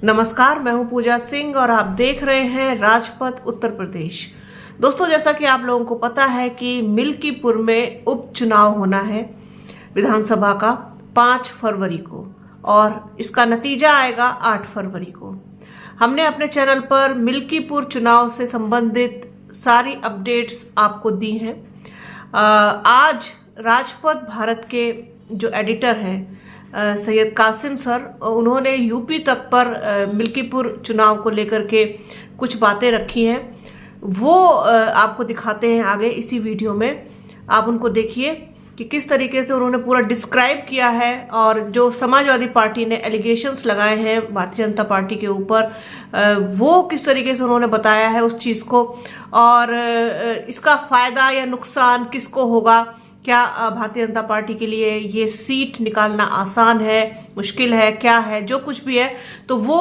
नमस्कार, मैं हूं पूजा सिंह और आप देख रहे हैं राजपथ उत्तर प्रदेश। दोस्तों, जैसा कि आप लोगों को पता है कि मिल्कीपुर में उपचुनाव होना है विधानसभा का 5 फरवरी को और इसका नतीजा आएगा 8 फरवरी को। हमने अपने चैनल पर मिल्कीपुर चुनाव से संबंधित सारी अपडेट्स आपको दी हैं। आज राजपथ भारत के जो एडिटर हैं सैयद कासिम सर, उन्होंने यूपी तक पर मिल्कीपुर चुनाव को लेकर के कुछ बातें रखी हैं। वो आपको दिखाते हैं आगे इसी वीडियो में। आप उनको देखिए कि किस तरीके से उन्होंने पूरा डिस्क्राइब किया है और जो समाजवादी पार्टी ने एलिगेशंस लगाए हैं भारतीय जनता पार्टी के ऊपर, वो किस तरीके से उन्होंने बताया है उस चीज़ को और इसका फ़ायदा या नुकसान किसको होगा। क्या भारतीय जनता पार्टी के लिए ये सीट निकालना आसान है, मुश्किल है, क्या है, जो कुछ भी है। तो वो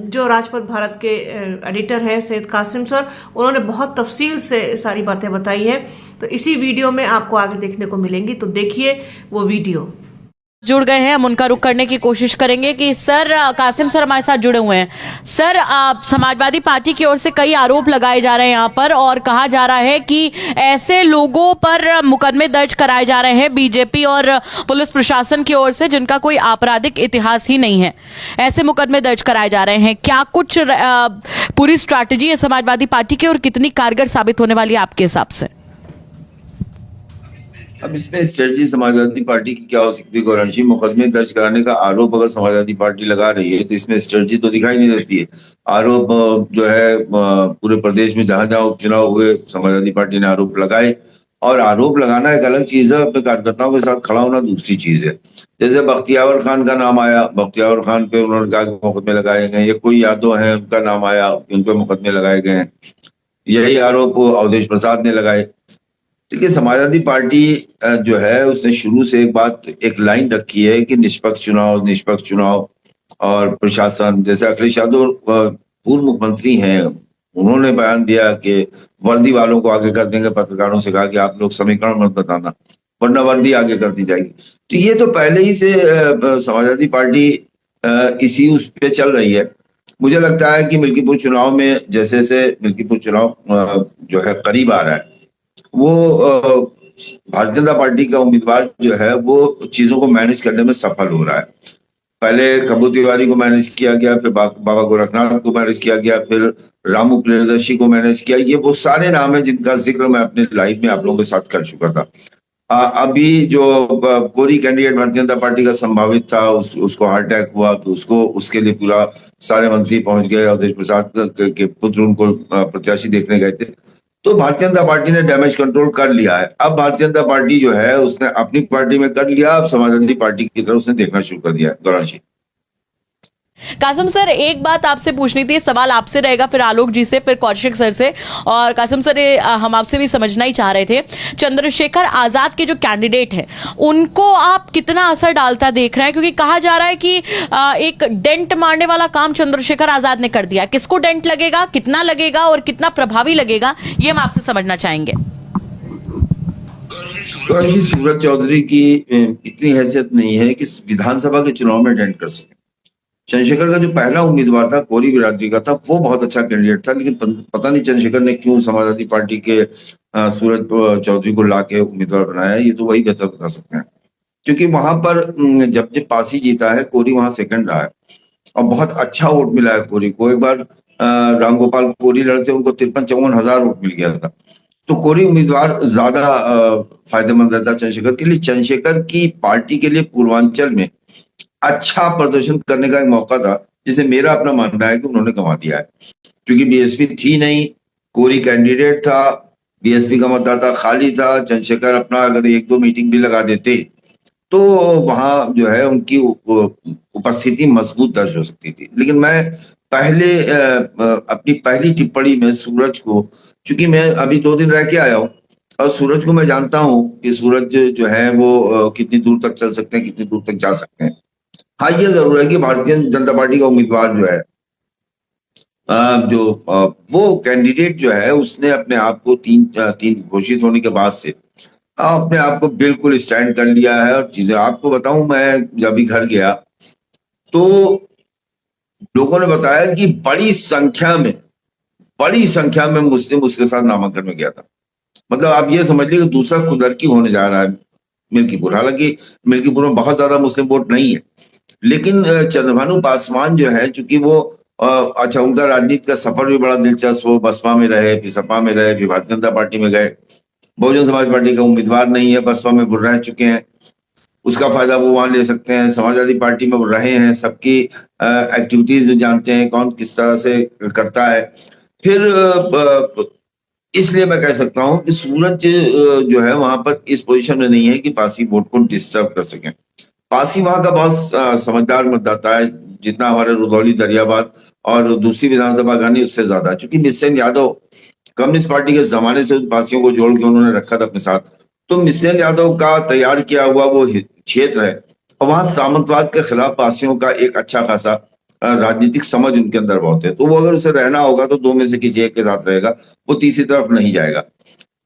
जो राजपथ भारत के एडिटर हैं सैयद कासिम सर, उन्होंने बहुत तफसील से सारी बातें बताई हैं। तो इसी वीडियो में आपको आगे देखने को मिलेंगी, तो देखिए वो वीडियो। जुड़ गए हैं, हम उनका रुख करने की कोशिश करेंगे कि सर, कासिम सर हमारे साथ जुड़े हुए हैं। सर, समाजवादी पार्टी की ओर से कई आरोप लगाए जा रहे हैं यहाँ पर और कहा जा रहा है कि ऐसे लोगों पर मुकदमे दर्ज कराए जा रहे हैं बीजेपी और पुलिस प्रशासन की ओर से जिनका कोई आपराधिक इतिहास ही नहीं है। ऐसे मुकदमे दर्ज कराए जा रहे हैं। क्या कुछ पूरी स्ट्रैटेजी है समाजवादी पार्टी की और कितनी कारगर साबित होने वाली है आपके हिसाब से? अब इसमें स्ट्रेटजी समाजवादी पार्टी की क्या हो सकती है गौरव जी? मुकदमे दर्ज कराने का आरोप अगर समाजवादी पार्टी लगा रही है तो इसमें स्ट्रेटजी तो दिखाई नहीं देती है। आरोप जो है पूरे प्रदेश में जहां जहां उपचुनाव हुए समाजवादी पार्टी ने आरोप लगाए, और आरोप लगाना एक अलग चीज है, अपने कार्यकर्ताओं के साथ खड़ा होना दूसरी चीज है। जैसे बख्तियावर खान का नाम आया, बख्तियावर खान पे उन्होंने कहा कि मुकदमे लगाए गए, या कोई यादव है उनका नाम आया, उन पे मुकदमे लगाए गए हैं। यही आरोप अवधेश प्रसाद ने लगाए। देखिए, समाजवादी पार्टी जो है उसने शुरू से एक लाइन रखी है कि निष्पक्ष चुनाव और प्रशासन। जैसे अखिलेश यादव पूर्व मुख्यमंत्री हैं, उन्होंने बयान दिया कि वर्दी वालों को आगे कर देंगे। पत्रकारों से कहा कि आप लोग समीकरण मत बताना वरना वर्दी आगे कर दी जाएगी। तो ये तो पहले ही से समाजवादी पार्टी इसी उस पे चल रही है। मुझे लगता है कि मिल्कीपुर चुनाव में जैसे जैसे मिल्कीपुर चुनाव जो है करीब आ रहा है, वो भारतीय जनता पार्टी का उम्मीदवार जो है वो चीजों को मैनेज करने में सफल हो रहा है। पहले खब्बू तिवारी को मैनेज किया गया, फिर बाबा गोरखनाथ को मैनेज किया गया, फिर रामू प्रियदर्शी को मैनेज किया। ये वो सारे नाम है जिनका जिक्र मैं अपने लाइव में आप लोगों के साथ कर चुका था। अभी जो कोरी कैंडिडेट भारतीय जनता पार्टी का संभावित था, उसको हार्ट अटैक हुआ, तो उसके लिए पूरा सारे मंत्री पहुंच गए। अवधेश प्रसाद के पुत्र उनको प्रत्याशी देखने गए थे। तो भारतीय जनता पार्टी ने डैमेज कंट्रोल कर लिया है। अब भारतीय जनता पार्टी जो है उसने अपनी पार्टी में कर लिया, अब समाजवादी पार्टी की तरफ उसने देखना शुरू कर दिया। गौरव जी। कासिम सर, एक बात आपसे पूछनी थी, सवाल आपसे रहेगा, फिर आलोक जी से, फिर कौशिक सर से। और कासिम सर, हम आपसे भी समझना ही चाह रहे थे, चंद्रशेखर आजाद के जो कैंडिडेट है उनको आप कितना असर डालता देख रहे हैं? क्योंकि कहा जा रहा है कि एक डेंट मारने वाला काम चंद्रशेखर आजाद ने कर दिया। किसको डेंट लगेगा, कितना लगेगा और कितना प्रभावी लगेगा, ये हम आपसे समझना चाहेंगे। सूरज चौधरी की इतनी हैसियत नहीं है कि विधानसभा के चुनाव में डेंट कर सके। चंद्रशेखर का जो पहला उम्मीदवार था, कोरी बिरादरी का था, वो बहुत अच्छा कैंडिडेट था, लेकिन पता नहीं चंद्रशेखर ने क्यों समाजवादी पार्टी के सूरज चौधरी को लाके उम्मीदवार बनाया। ये तो वही बेहतर बता सकते हैं, क्योंकि वहां पर जब पासी जीता है, कोरी वहां सेकंड रहा है और बहुत अच्छा वोट मिला है कोरी को। एक बार रामगोपाल कोरी लड़ते, उनको 53-54 हजार वोट मिल गया था। तो कोरी उम्मीदवार ज्यादा फायदेमंद रहता चंद्रशेखर के लिए। चंद्रशेखर की पार्टी के लिए पूर्वांचल में अच्छा प्रदर्शन करने का एक मौका था, जिसे मेरा अपना मानना है कि उन्होंने गंवा दिया है। क्योंकि बीएसपी थी नहीं, कोरी कैंडिडेट था, बीएसपी का मतदाता खाली था। चंद्रशेखर अपना अगर 1-2 मीटिंग भी लगा देते तो वहां जो है उनकी उपस्थिति मजबूत दर्ज हो सकती थी। लेकिन मैं अपनी पहली टिप्पणी में सूरज को, चूंकि मैं अभी 2 दिन रह के आया हूँ और सूरज को मैं जानता हूँ कि सूरज जो है वो कितनी दूर तक चल सकते हैं, कितनी दूर तक जा सकते हैं। हाँ, ये जरूर है कि भारतीय जनता पार्टी का उम्मीदवार जो है वो कैंडिडेट जो है उसने अपने आप को तीन घोषित होने के बाद से अपने आप को बिल्कुल स्टैंड कर लिया है। और चीजें आपको बताऊं, मैं जब भी घर गया तो लोगों ने बताया कि बड़ी संख्या में मुस्लिम उसके साथ नामांकन में गया था। मतलब आप ये समझ लीजिए कि दूसरा कुदरती होने जा रहा है मिल्कीपुर। हालांकि मिल्कीपुर में बहुत ज्यादा मुस्लिम वोट नहीं है, लेकिन चंद्रभानु पासवान जो है, चूंकि वो अच्छा, उनका राजनीति का सफर भी बड़ा दिलचस्प हो, बसपा में रहे, फिर सपा में रहे, फिर भारतीय जनता पार्टी में गए। बहुजन समाज पार्टी का उम्मीदवार नहीं है, बसपा में वो रह चुके हैं, उसका फायदा वो वहां ले सकते हैं। समाजवादी पार्टी में वो रहे हैं, सबकी एक्टिविटीज जानते हैं, कौन किस तरह से करता है। फिर इसलिए मैं कह सकता हूं कि सूरज जो है वहां पर इस पोजीशन में नहीं है कि पासी वोट को डिस्टर्ब कर सकें। पासी वहां का बहुत समझदार मतदाता है, जितना हमारे रुधौली, दरियाबाद और दूसरी विधानसभा गणी उससे ज्यादा। चूंकि मिशन यादव कम्युनिस्ट पार्टी के जमाने से उन पासियों को जोड़ के उन्होंने रखा था अपने साथ, तो मिशन यादव का तैयार किया हुआ वो क्षेत्र है, और वहां सामंतवाद के खिलाफ पासियों का एक अच्छा खासा राजनीतिक समझ उनके अंदर बहुत है। तो वो अगर उसे रहना होगा तो दो में से किसी एक के साथ रहेगा, वो तीसरी तरफ नहीं जाएगा।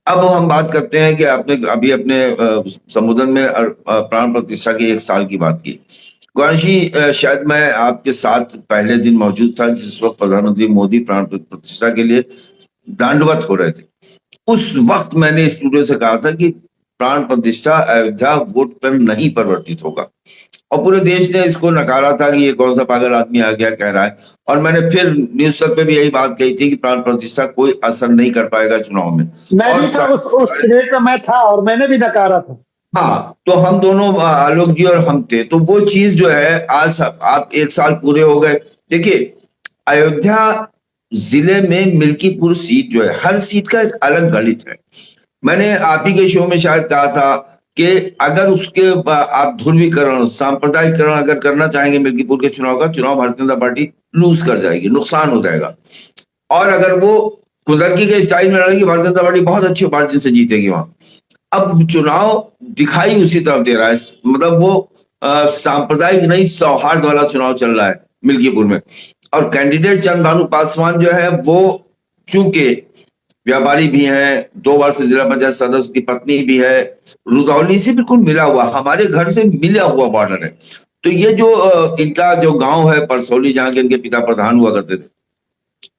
अब हम बात करते हैं कि आपने अभी अपने संबोधन में प्राण प्रतिष्ठा की 1 साल की बात की। गौरव जी, शायद मैं आपके साथ पहले दिन मौजूद था जिस वक्त प्रधानमंत्री मोदी प्राण प्रतिष्ठा के लिए दंडवत हो रहे थे। उस वक्त मैंने स्टूडियो से कहा था कि प्राण प्रतिष्ठा अयोध्या वोट पर नहीं परिवर्तित होगा, और पूरे देश ने इसको नकारा था कि ये कौन सा पागल आदमी आ गया कह रहा है। और मैंने फिर न्यूज तक पे भी यही बात कही थी कि प्राण प्रतिष्ठा कोई असर नहीं कर पाएगा चुनाव में। मैं भी था उस पीरियड में, मैं था और मैंने भी नकारा था। हाँ, तो हम दोनों, आलोक जी और हम थे, तो वो चीज जो है, आज आप 1 साल पूरे हो गए। देखिए, अयोध्या जिले में मिल्कीपुर सीट जो है, हर सीट का एक अलग गणित है। मैंने आप ही के शो में शायद कहा था कि अगर उसके आप ध्रुवीकरण, सांप्रदायिकरण अगर करना चाहेंगे मिल्कीपुर के चुनाव का, चुनाव भारतीय जनता पार्टी लूज कर जाएगी, नुकसान हो जाएगा। और अगर वो कुदरती के स्टाइल में लड़ेगी, भारतीय जनता पार्टी बहुत अच्छी पार्टी से जीतेगी वहां। अब चुनाव दिखाई उसी तरफ दे रहा है, मतलब वो सांप्रदायिक नहीं, सौहार्द वाला चुनाव चल रहा है मिल्कीपुर में। और कैंडिडेट चंद्रभानु पासवान जो है, वो चूंकि व्यापारी भी हैं, 2 बार से जिला पंचायत सदस्य की पत्नी भी है, रुधौली से बिल्कुल मिला हुआ, हमारे घर से मिला हुआ बॉर्डर है। तो ये जो इनका जो गांव है परसौली, जहां के इनके पिता प्रधान हुआ करते थे,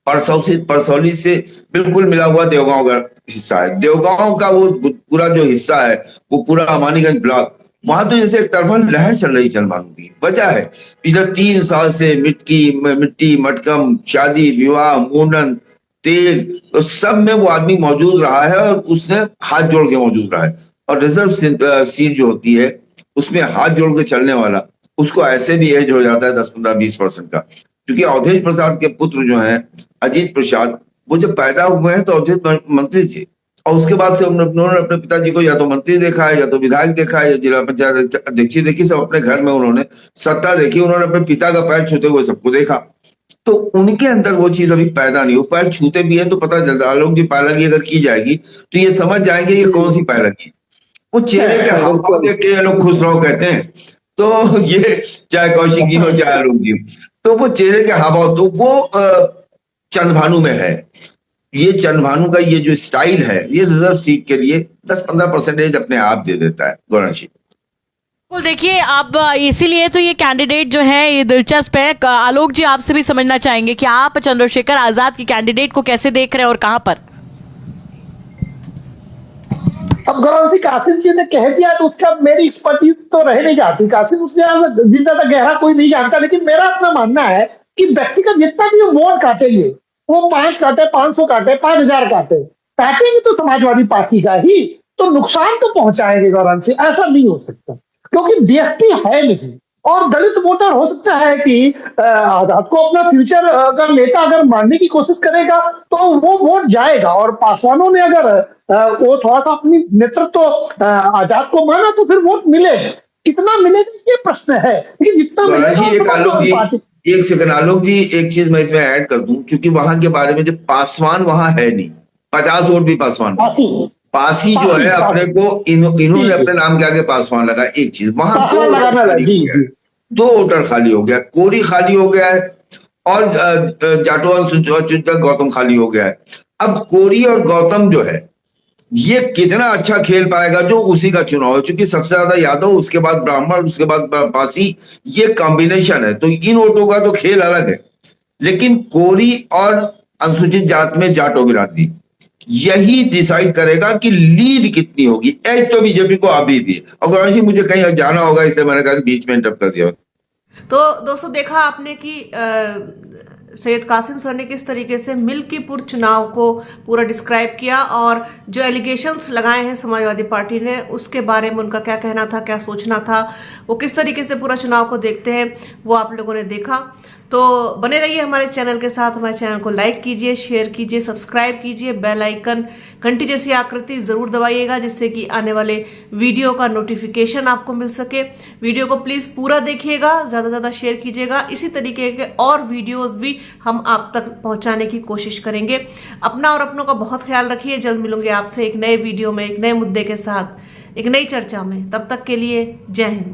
परसौली से बिल्कुल मिला हुआ देवगांव का हिस्सा है। देवगांव का वो पूरा जो हिस्सा है, वो पूरा अमानीगंज ब्लॉक, वहां तो जैसे एक तरफा लहर चल रही चंद्रभानु की। वजह है पिछले 3 साल से मिट्टी मटकम, शादी विवाह, मुंडन, तेल, तो सब में वो आदमी मौजूद रहा है, और उसने हाथ जोड़ के मौजूद रहा है। और रिजर्व सीट जो होती है, उसमें हाथ जोड़ के चलने वाला, उसको ऐसे भी एज हो जाता है 10-15-20% का। क्योंकि अवधेश प्रसाद के पुत्र जो हैं, अजीत प्रसाद, वो जब पैदा हुए हैं तो अवधेश मंत्री थे, और उसके बाद से उन्होंने अपने पिताजी को या तो मंत्री देखा है, या तो विधायक देखा है, या जिला पंचायत अध्यक्ष देखी, सब अपने घर में उन्होंने सत्ता देखी, उन्होंने अपने पिता का पैर छूते हुए सबको देखा। तो उनके अंदर वो चीज अभी पैदा नहीं हो, पैर छूते भी है तो पता चलता है। आलोक जी, पैरगी अगर की जाएगी तो ये समझ जाएंगे ये कौन सी पैरगी। वो चेहरे के हाव भाव देख के ये लोग खुश रहो कहते हैं, तो ये चाहे कौशिक जी हो चाहे आलोक जी, तो वो चेहरे के हाव भाव, तो वो चंद्रभानु में है। ये चंद्रभानु का ये जो स्टाइल है, ये रिजर्व सीट के लिए 10-15% अपने आप दे देता है। गौरव जी, बिल्कुल, देखिए आप इसीलिए तो ये कैंडिडेट जो है ये दिलचस्प है। आलोक जी, आपसे भी समझना चाहेंगे कि आप चंद्रशेखर आजाद की कैंडिडेट को कैसे देख रहे हैं और कहां पर? अब गौरव सिंह, कासिम जी ने कह दिया तो उसका मेरी एक्सपर्टीज तो रह नहीं जाती। कासिम उससे ज्यादा गहरा कोई नहीं जानता, लेकिन मेरा अपना मानना है कि व्यक्ति का जितना भी वोट काटेंगे, वो 5 काटे, 500 काटे, 5000 काटेंगे तो समाजवादी पार्टी का ही तो नुकसान तो पहुंचाएंगे। गौरव सिंह, ऐसा नहीं हो सकता, क्योंकि व्यक्ति है नहीं। और दलित वोटर हो सकता है कि आजाद को अपना फ्यूचर अगर नेता अगर मानने की कोशिश करेगा तो वो वोट जाएगा, और पासवानों ने अगर वो थोड़ा सा अपनी नेतृत्व आजाद को माना तो फिर वोट मिलेगा। कितना मिलेगा ये प्रश्न है, लेकिन जितना मिलेगा। एक सेकंड आलोक जी, एक चीज मैं इसमें ऐड कर दूं, क्योंकि वहां के बारे में जो पासवान वहां है नहीं, 50 वोट भी पासवान, पासी जो है अपने को इन्होंने अपने नाम के आगे पासवान लगा। एक चीज वहां 2 वोटर खाली हो गया, कोरी खाली हो गया है, और जाटो गौतम खाली हो गया है। अब कोरी और गौतम जो है, ये कितना अच्छा खेल पाएगा जो उसी का चुनाव है, क्योंकि सबसे ज्यादा यादव, उसके बाद ब्राह्मण, उसके बाद पासी, ये कॉम्बिनेशन है, तो इन वोटों का तो खेल अलग है। लेकिन कोरी और अनुसूचित जात में जाटो बिरादरी यही डिसाइड करेगा कि लीड कितनी होगी। एज तो बीजेपी को अभी भी है। और गौरव जी मुझे कहीं जाना होगा, इसलिए मैंने कहा कि बीच में इंटरप्ट कर दिया। तो दोस्तों देखा आपने कि सैयद कासिम सर ने किस तरीके से मिल्कीपुर चुनाव को पूरा डिस्क्राइब किया और जो एलिगेशंस लगाए हैं समाजवादी पार्टी ने उसके बारे में उनका क्या कहना था, क्या सोचना था, वो किस तरीके से पूरा चुनाव को देखते हैं वो आप लोगों ने देखा। तो बने रहिए हमारे चैनल के साथ। हमारे चैनल को लाइक कीजिए, शेयर कीजिए, सब्सक्राइब कीजिए, बेल आइकन घंटी जैसी आकृति जरूर दबाइएगा जिससे कि आने वाले वीडियो का नोटिफिकेशन आपको मिल सके। वीडियो को प्लीज पूरा देखिएगा, ज्यादा से ज्यादा शेयर कीजिएगा। इसी तरीके के और वीडियोस भी हम आप तक पहुंचाने की कोशिश करेंगे। अपना और अपनों का बहुत ख्याल रखिए। जल्द मिलूंगे आपसे एक नए वीडियो में, एक नए मुद्दे के साथ, एक नई चर्चा में। तब तक के लिए जय हिंद।